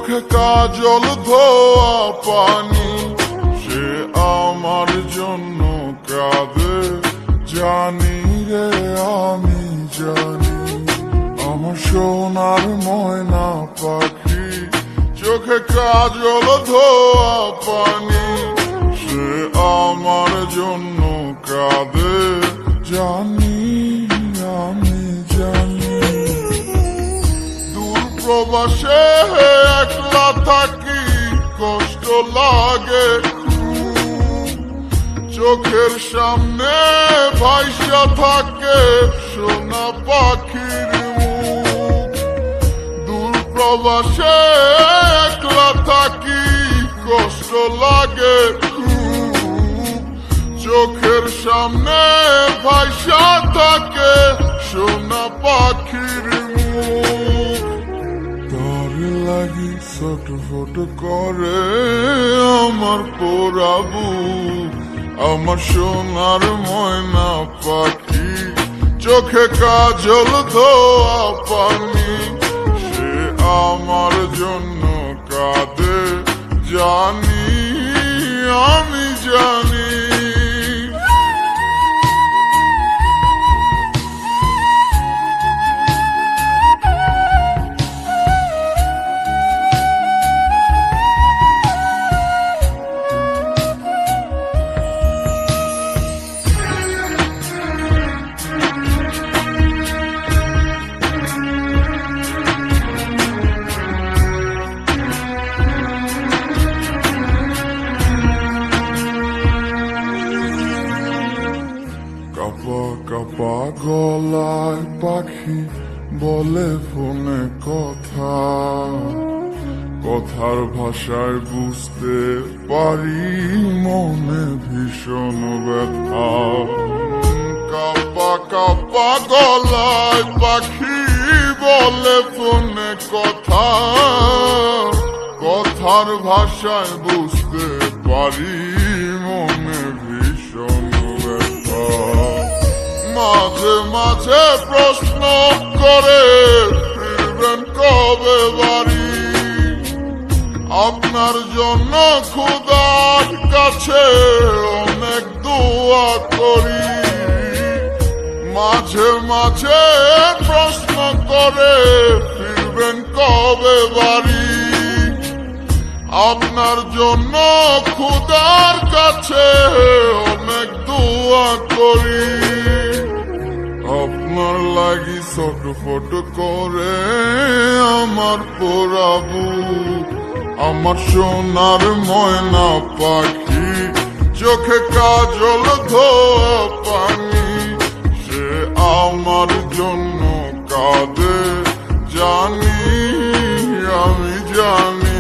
চোখে কাজল ধোয়া পানি, সে আমার জন্য কাঁদে জানি রে আমি জানি। আমার সোনার ময়না পাখি, চোখে কাজল ধোয়া পানি, সে আমার জন্য কাঁদে জানি আমি জানি। দূর প্রবাসে একলা থাকি, কষ্ট লাগে চোখের সামনে ভাইসা থাকে সোনা পাখির মুখ। দূর প্রবাসে একলা থাকি, কষ্ট লাগে চোখের সামনে ভাইসা থাকে সোনা পাখির মুখ। তার লাগি ছটফট করে আমার পোড়াবু, আমার সোনার ময়না পাখি, চোখে কাজল ধোয়া পানি, সে আমার জন্য কাঁদে জানি আমি জানি। কাপা গলায় পাখি বলে ফোনে কথা, কথার ভাষায় বুঝতে পারি মনে ভীষণ ব্যথা। কাপা কাপা গলায় পাখি বলে ফোনে কথা, কথার ভাষায় বুঝতে পারি মনে ভীষণ ব্যথা। মাঝে মাঝে প্রশ্ন করে ফিরবেন কবে বাড়ি, আপনার জন্য খোদার কাছে অনেক দোয়া করি। মাঝে মাঝে প্রশ্ন করে ফিরবেন কবে বাড়ি, আপনার জন্য খোদার কাছে অনেক দোয়া করি। আপনার লাগি ছটফট করে আমার পোড়াবু, আমার সোনার ময়না পাখি, চোখে কাজল ধোয়া পানি, সে আমার জন্য কাঁদে জানি আমি জানি।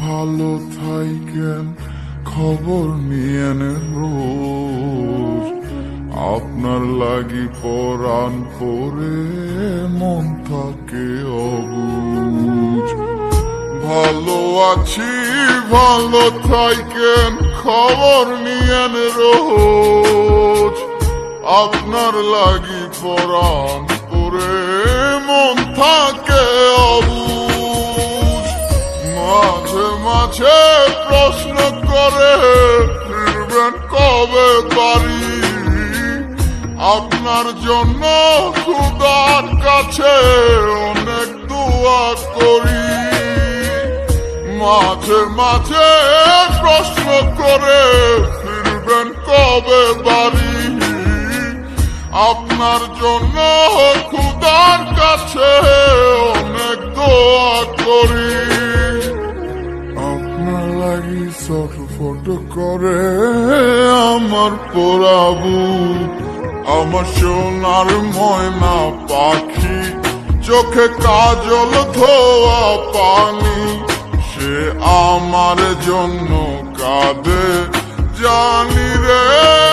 ভালো থাইকেন খবর নিয়েন রোজ, আপনার লাগি পরাণ পরে মন থাকে অবুঝ। ভালো আছি ভালো থাইকেন খবর নিয়েন রোজ, আপনার লাগি পরাণ পরে মন থাকে অবুঝ। মাঝে মাঝে প্রশ্ন করে ফিরবেন কবে বাড়ি, আপনার জন্য খোদার কাছে অনেক দোয়া করি। মাঝে মাঝে প্রশ্ন করে ফিরবেন কবে বাড়ি, আপনার জন্য খোদার কাছে অনেক দোয়া করি। আপনার লাগি ছটফট করে আমার পোড়াবু, আমার সোনার ময়না পাখি, চোখে কাজল ধোয়া পানি, সে আমার জন্য কাঁদে জানি রে।